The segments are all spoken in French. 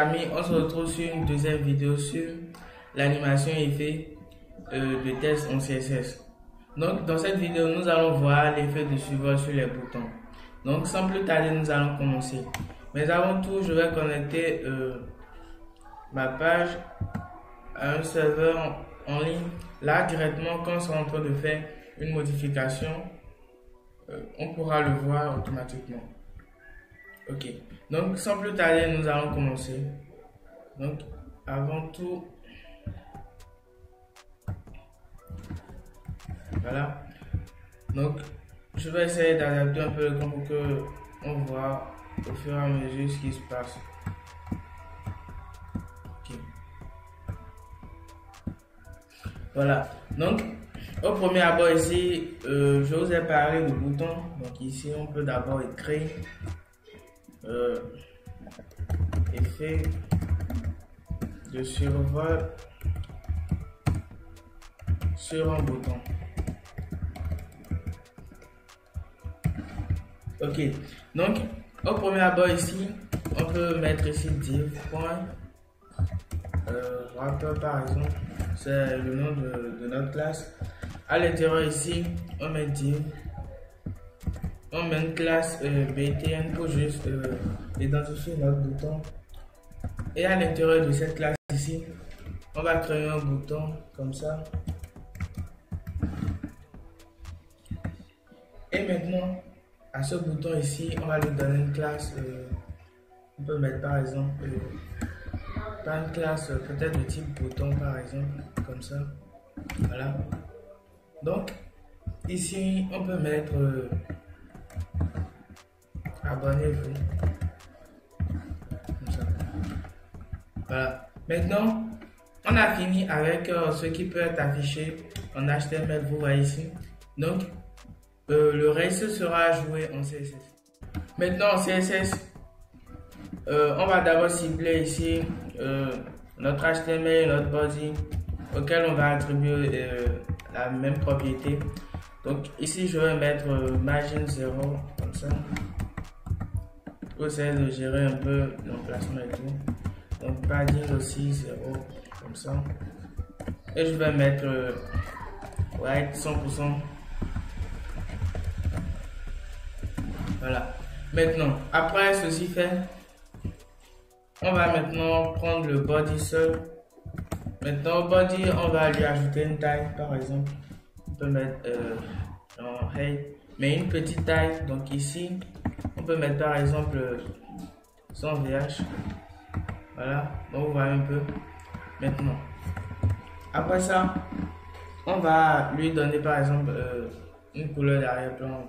amis, on se retrouve sur une deuxième vidéo sur l'animation effet de test en CSS. Donc dans cette vidéo, nous allons voir l'effet de survol sur les boutons. Donc sans plus tarder, nous allons commencer. Mais avant tout, je vais connecter ma page à un serveur en ligne. Là, directement, quand on sera en train de faire une modification, on pourra le voir automatiquement. Ok, donc sans plus tarder, nous allons commencer. Donc avant tout, voilà. Donc je vais essayer d'adapter un peu le camp pour que on voit au fur et à mesure ce qui se passe. Ok. Voilà. Donc au premier abord ici, je vous ai parlé de boutons. Donc ici, on peut d'abord écrire effet de survol sur un bouton. Ok, donc au premier abord ici, on peut mettre ici div.wrapper par exemple, c'est le nom de notre classe. À l'intérieur ici, on met div. On met une classe btn pour juste identifier notre bouton. Et à l'intérieur de cette classe ici, on va créer un bouton comme ça. Et maintenant, à ce bouton ici, on va lui donner une classe. On peut mettre par exemple pas une classe peut-être de type bouton par exemple, comme ça. Voilà. Donc, ici, on peut mettre abonnez-vous. Comme ça. Voilà. Maintenant, on a fini avec ce qui peut être affiché en HTML, vous voyez ici. Donc, le reste sera joué en CSS. Maintenant, en CSS, on va d'abord cibler ici notre HTML et notre body auquel on va attribuer la même propriété. Donc, ici, je vais mettre margin 0 comme ça. Pour essayer de gérer un peu l'emplacement et tout. Donc padding aussi 0 comme ça. Et je vais mettre white 100%. Voilà. Maintenant, après ceci fait, on va maintenant prendre le body seul. Maintenant au body, on va lui ajouter une taille par exemple. On peut mettre en height, mais une petite taille. Donc ici, on peut mettre par exemple 100 VH. Voilà, donc vous voyez un peu. Maintenant, après ça, on va lui donner par exemple une couleur d'arrière-plan,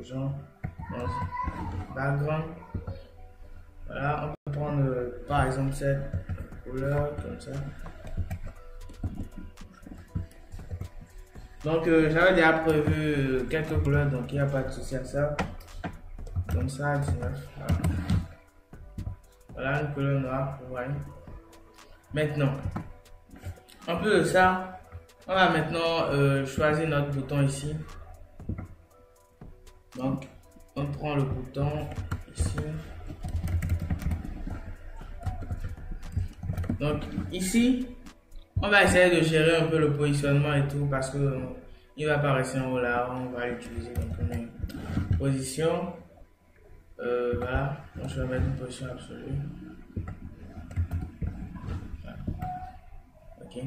genre background. Voilà, on peut prendre par exemple cette couleur comme ça. Donc j'avais déjà prévu quelques couleurs, donc il n'y a pas de souci à ça. Comme ça, 19. Voilà. Voilà une couleur noire, vous voyez. Maintenant, en plus de ça, on va maintenant choisir notre bouton ici. Donc, on prend le bouton ici. Donc, ici, on va essayer de gérer un peu le positionnement et tout parce que il va apparaître en haut là. On va l'utiliser dans une position. Voilà, donc je vais mettre une position absolue. Voilà. Ok.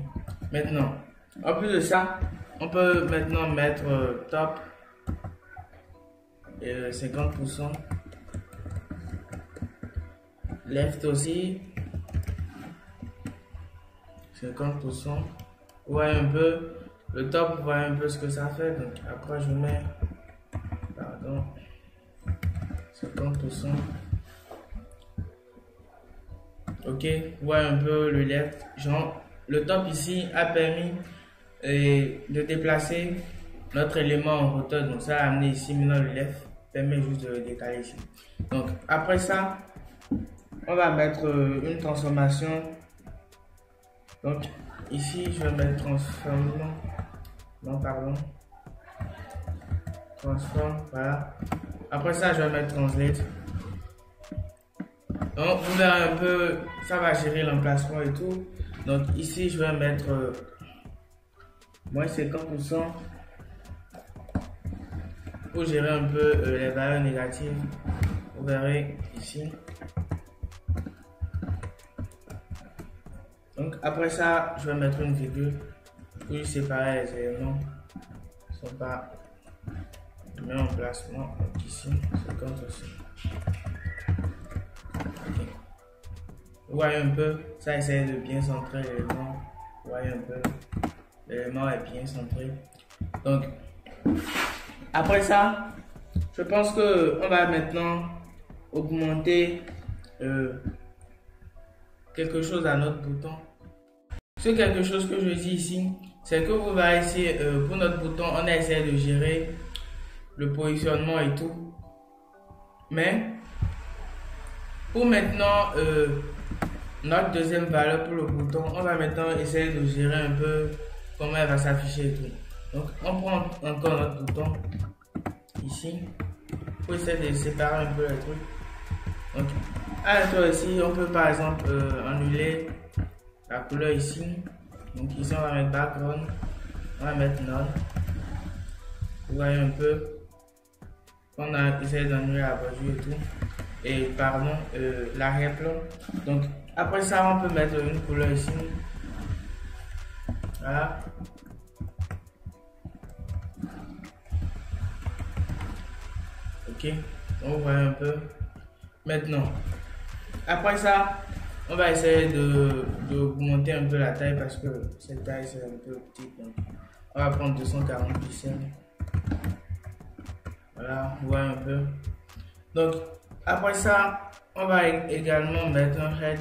Maintenant, en plus de ça, on peut maintenant mettre top et 50%. Left aussi 50%. Vous voyez un peu le top, vous voyez un peu ce que ça fait. Donc après je mets 50%. Ok, vous voyez un peu le left. Genre, le top ici a permis de déplacer notre élément en hauteur. Donc ça a amené ici. Maintenant le left permet juste de le décaler ici. Donc après ça, on va mettre une transformation. Donc ici je vais mettre transformation. Non, pardon. Transform, voilà. Après ça, je vais mettre translate. Donc vous verrez un peu, ça va gérer l'emplacement et tout. Donc ici je vais mettre moins 50% pour gérer un peu les valeurs négatives. Vous verrez ici. Donc après ça, je vais mettre une virgule pour séparer les éléments qui ne sont pas le même emplacement. Donc ici, 50 aussi. Okay. Vous voyez un peu, ça essaie de bien centrer l'élément. Vous voyez un peu, l'élément est bien centré. Donc après ça, je pense que on va maintenant augmenter quelque chose à notre bouton. C'est quelque chose que je dis ici, c'est que vous verrez ici, pour notre bouton, on a essayé de gérer le positionnement et tout. Mais pour maintenant notre deuxième valeur pour le bouton, on va maintenant essayer de gérer un peu comment elle va s'afficher et tout. Donc on prend encore notre bouton ici pour essayer de séparer un peu les trucs. Donc à l'intérieur ici, on peut par exemple annuler la couleur ici. Donc ici on va mettre background, on va mettre none. Vous voyez un peu, on a essayé d'annuler la bordure et tout. Et pardon, l'arrière-plan. Donc après ça, on peut mettre une couleur ici. Voilà. Ok, on voit un peu. Maintenant, après ça, on va essayer d'augmenter un peu la taille parce que cette taille c'est un peu petite. Donc, on va prendre 240 pixels. Voilà, vous voyez un peu. Donc, après ça, on va également mettre un head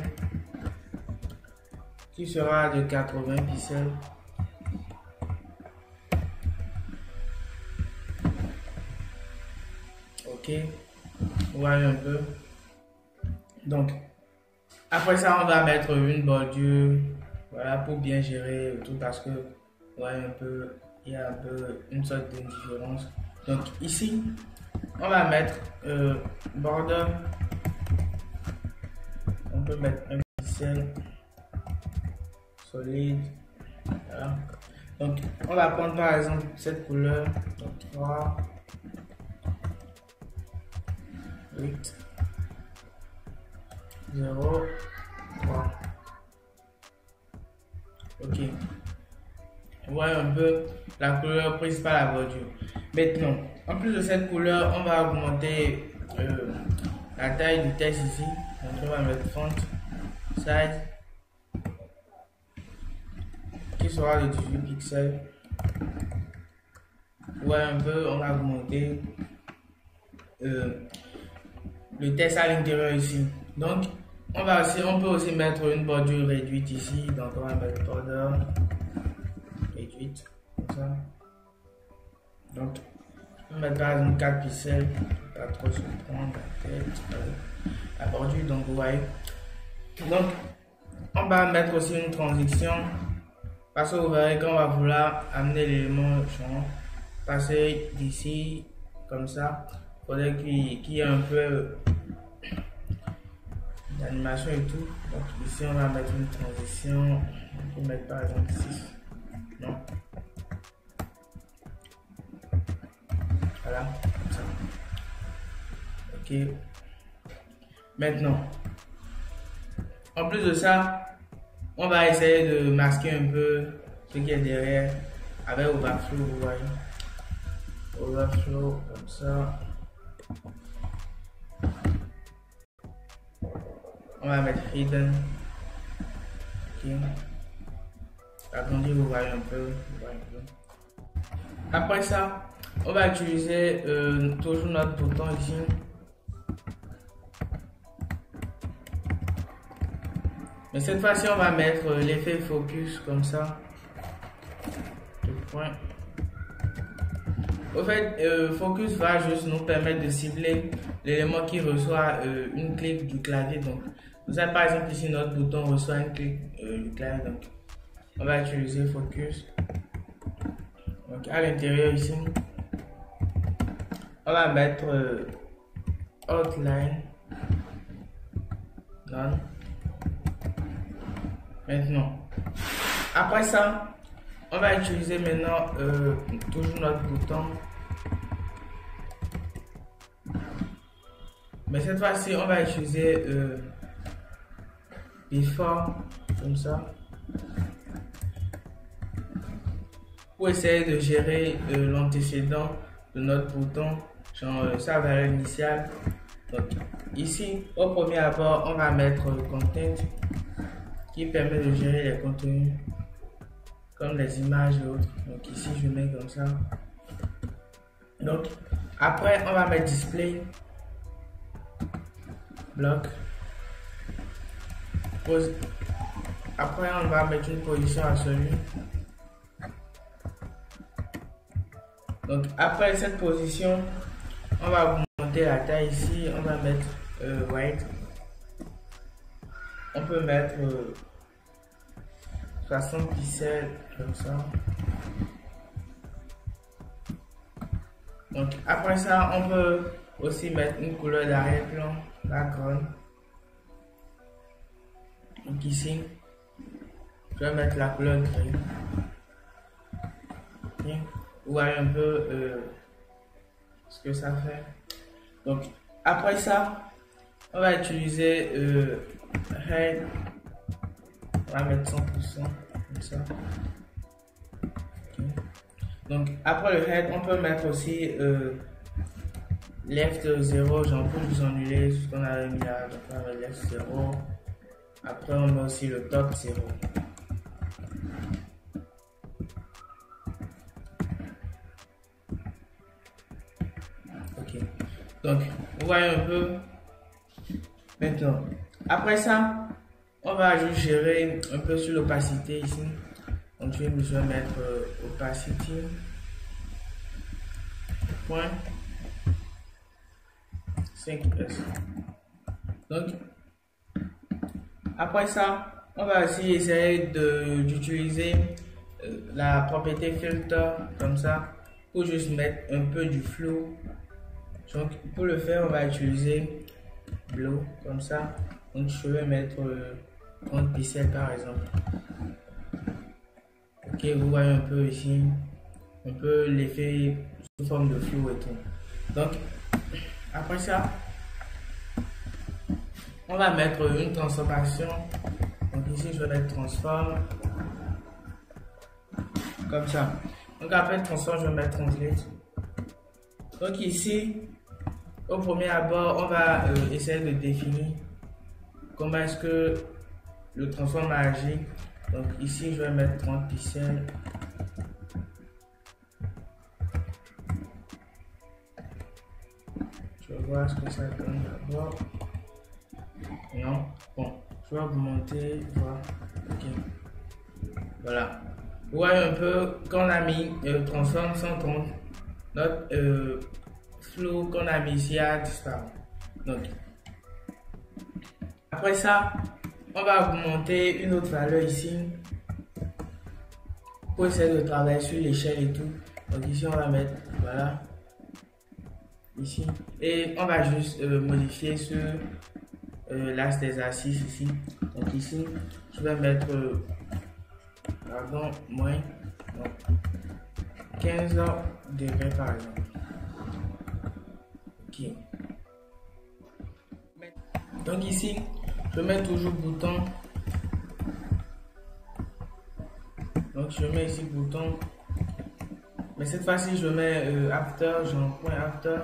qui sera de 80 pixels. Ok, vous voyez un peu. Donc, après ça, on va mettre une bordure, voilà, pour bien gérer tout parce que, vous voyez un peu, il y a un peu une sorte de différence. Donc ici, on va mettre border. On peut mettre un pixel solide. Voilà. Donc on va prendre par exemple cette couleur. Donc 3, 8, 0, 3. Ok. Vous voyez un peu la couleur principale à la bordure. Maintenant, en plus de cette couleur, on va augmenter la taille du texte ici. Donc on va mettre font size qui sera de 18 pixels. Vous voyez un peu, on va augmenter le texte à l'intérieur ici. Donc on peut aussi mettre une bordure réduite ici. Donc on va mettre border réduite comme ça. Donc on va mettre par exemple 4 pixels, pas trop se prendre la tête, la bordure. Donc vous voyez. Donc on va mettre aussi une transition parce que vous verrez quand on va vouloir amener l'élément passer d'ici comme ça. Il faudrait qu'il y ait un peu d'animation et tout. Donc ici on va mettre une transition. On peut mettre par exemple 6. Non. Voilà, comme ça. Ok. Maintenant, en plus de ça, on va essayer de masquer un peu ce qui est derrière avec overflow, vous voyez. Overflow comme ça. On va mettre hidden. Ok. Attendez, vous voyez un peu. Après ça, on va utiliser toujours notre bouton ici. Mais cette fois-ci, on va mettre l'effet focus comme ça. Deux points. Au fait, focus va juste nous permettre de cibler l'élément qui reçoit une clic du clavier. Donc, vous avez par exemple ici notre bouton reçoit une clic du clavier. Donc, on va utiliser focus. Donc, à l'intérieur ici, on va mettre outline. Done. Maintenant, après ça, on va utiliser maintenant toujours notre bouton. Mais cette fois-ci, on va utiliser before, comme ça, pour essayer de gérer l'antécédent de notre bouton, genre sa valeur initiale. Donc, ici, au premier abord, on va mettre content qui permet de gérer les contenus comme les images et autres. Donc ici, je mets comme ça. Donc, après, on va mettre display, bloc. Après, on va mettre une position à celui. Donc, après cette position, on va augmenter la taille ici. On va mettre white. On peut mettre 60 pixels comme ça. Donc, après ça, on peut aussi mettre une couleur d'arrière-plan, background. Donc ici, je vais mettre la couleur gris. Okay. Vous voyez un peu ce que ça fait. Donc après ça, on va utiliser head. On va mettre 100% comme ça. Okay. Donc après le head, on peut mettre aussi left 0, genre pour vous annuler ce qu'on avait mis là. Donc on va mettre left 0. Après, on met aussi le top 0. Ok. Donc, vous voyez un peu. Maintenant, après ça, on va juste gérer un peu sur l'opacité ici. Donc, je vais mettre opacity. Point 5S. Donc, après ça, on va aussi essayer d'utiliser la propriété filter comme ça pour juste mettre un peu du flou. Donc pour le faire, on va utiliser blue comme ça. Donc je vais mettre 30 pixels par exemple. Ok, vous voyez un peu ici, un peu l'effet sous forme de flou et tout. Donc après ça, on va mettre une transformation. Donc ici, je vais mettre transform. Comme ça. Donc après transform, je vais mettre translate. Donc ici, au premier abord, on va essayer de définir comment est-ce que le transform agit. Donc ici, je vais mettre 30 pixels. Je vais voir ce que ça donne d'abord. Non, bon, je vais augmenter, voir, ok, voilà. Vous voyez un peu qu'on a mis transform 130, notre flou qu'on a mis ici a disparu. Donc, après ça, on va augmenter une autre valeur ici pour essayer de travailler sur l'échelle et tout. Donc ici, on va mettre, voilà, ici, et on va juste modifier ce l'axe des assises ici. Donc ici, je vais mettre pardon, moins 15 degrés par exemple. Ok. Donc ici, je mets toujours bouton. Donc je mets ici bouton. Mais cette fois-ci, je mets after, genre point after,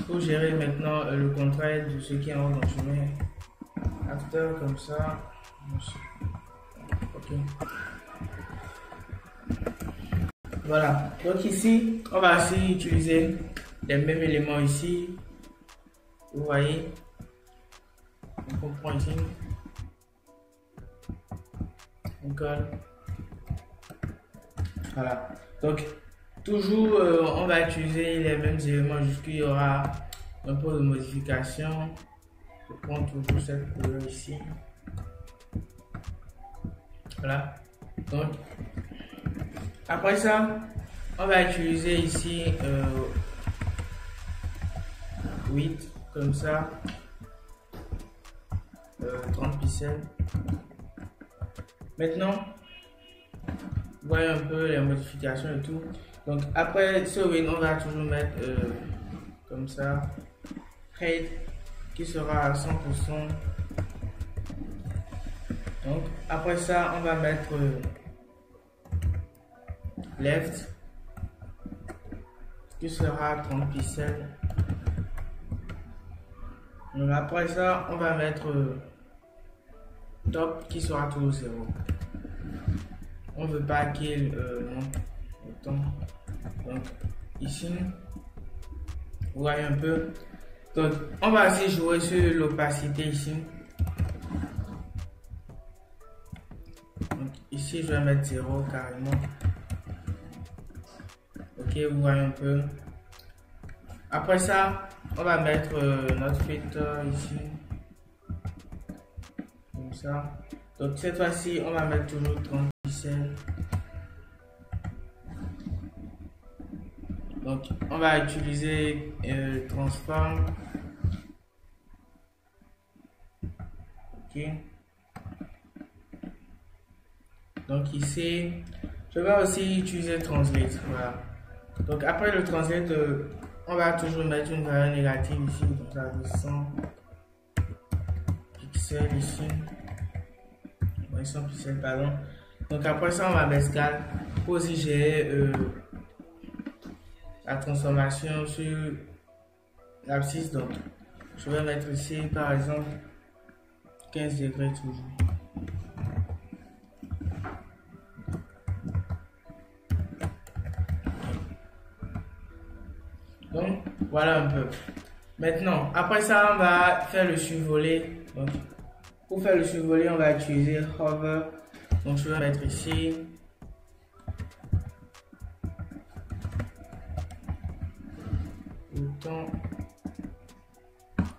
pour gérer maintenant le contraire de ce qui est en haut. Donc je mets after comme ça. Ok. Voilà. Donc ici, on va aussi utiliser les mêmes éléments ici. Vous voyez. Donc on prend ici. On colle. Voilà. Donc toujours, on va utiliser les mêmes éléments jusqu'il y aura un peu de modification. Je prends toujours cette couleur ici. Voilà. Donc, après ça, on va utiliser ici 8 comme ça. 30 pixels. Maintenant, vous voyez un peu les modifications et tout. Donc après ce win, on va toujours mettre comme ça, height qui sera à 100%. Donc après ça, on va mettre left qui sera 30 pixels. Donc après ça, on va mettre top qui sera toujours 0. On veut pas qu'il monte autant. Donc ici, vous voyez un peu. Donc on va aussi jouer sur l'opacité ici. Donc ici, je vais mettre 0 carrément. Ok, vous voyez un peu. Après ça, on va mettre notre filtre ici. Comme ça. Donc cette fois-ci, on va mettre toujours 30 pixels. Donc on va utiliser transform. Ok. Donc ici, je vais aussi utiliser translate. Voilà. Donc après le translate, on va toujours mettre une valeur négative ici, donc là, 100 pixels ici. 100 pixels, pardon. Donc après ça, on va mettre scale pour aussi gérer la transformation sur l'abscisse. Donc je vais mettre ici par exemple 15 degrés toujours. Donc voilà un peu. Maintenant, après ça, on va faire le survolé. Donc pour faire le survolé, on va utiliser hover. Donc je vais mettre ici. Autant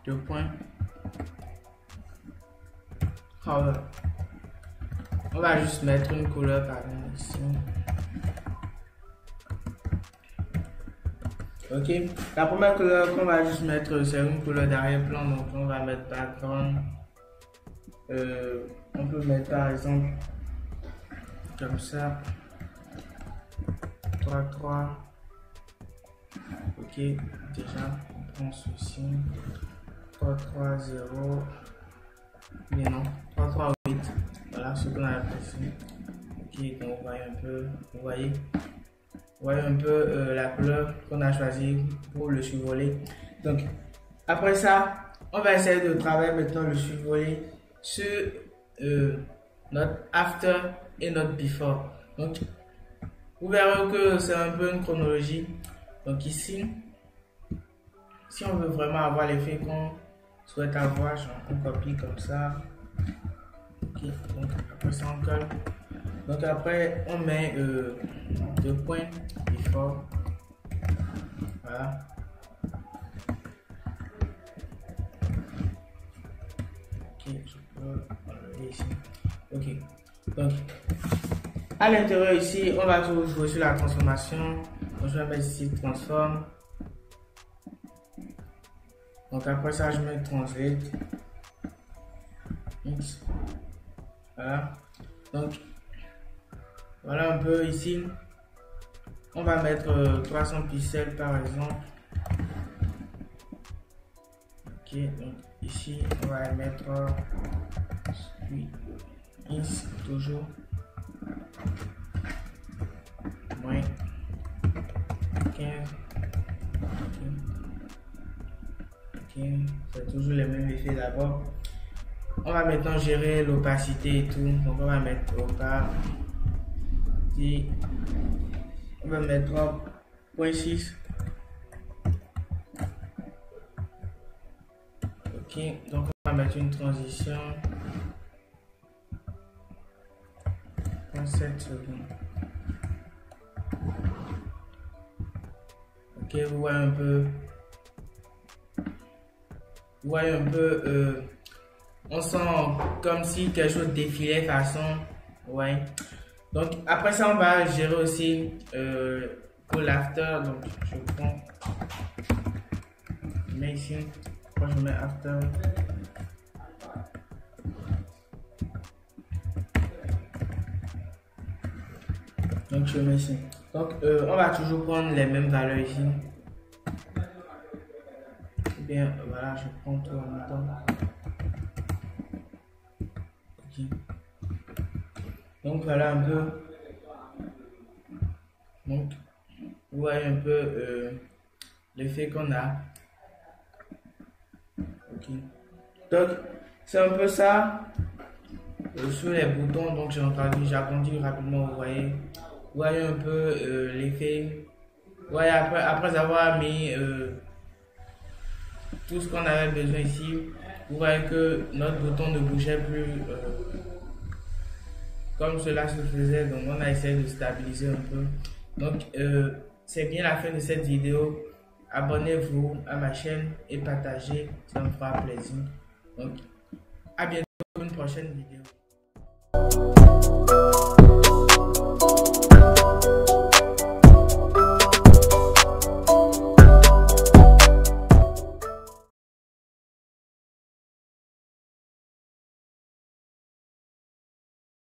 de points. Hover. On va juste mettre une couleur par exemple ici. Ok, la première couleur qu'on va juste mettre, c'est une couleur d'arrière-plan, donc on va mettre background. On peut mettre par exemple comme ça 3. Ok, déjà on prend ceci 0. Mais non, 8. Voilà ce qu'on a ici. Ok, donc vous voyez un peu, vous voyez un peu la couleur qu'on a choisie pour le survoler. Donc après ça, on va essayer de travailler maintenant le survoler sur notre after et notre before. Donc vous verrez que c'est un peu une chronologie. Donc ici, si on veut vraiment avoir l'effet qu'on souhaite avoir, genre on copie comme ça. Ok, donc après ça on colle. Donc après on met 2 points before. Voilà. Ok, je peux enlever ici. Ok. Donc à l'intérieur ici, on va toujours jouer sur la transformation. Donc je vais mettre ici transform. Donc après ça, je mets translate. X. Voilà. Donc voilà un peu ici. On va mettre 300 pixels par exemple. Ok, donc ici on va mettre X toujours. Moins 15. Ok, c'est toujours le même effet d'abord. On va maintenant gérer l'opacité et tout. Donc on va mettre opaque. On va mettre 3.6. Ok, donc on va mettre une transition. 7 secondes. Ok, vous voyez un peu. Vous voyez un peu. On sent comme si quelque chose défilait façon. Ouais. Donc après ça, on va gérer aussi pour l'after. Donc je prends. Je mets ici. Quand je mets after. Donc je mets ici. Donc on va toujours prendre les mêmes valeurs ici. Ou bien voilà, je prends tout en même temps. Okay. Donc voilà un peu. Donc vous voyez un peu l'effet qu'on a. Ok. Donc c'est un peu ça sur les boutons. Donc j'ai agrandi rapidement. Vous voyez un peu l'effet. Vous voyez après avoir mis tout ce qu'on avait besoin ici, vous voyez que notre bouton ne bougeait plus comme cela se faisait. Donc on a essayé de stabiliser un peu. Donc c'est bien la fin de cette vidéo. Abonnez-vous à ma chaîne et partagez, ça me fera plaisir. Donc à bientôt pour une prochaine vidéo.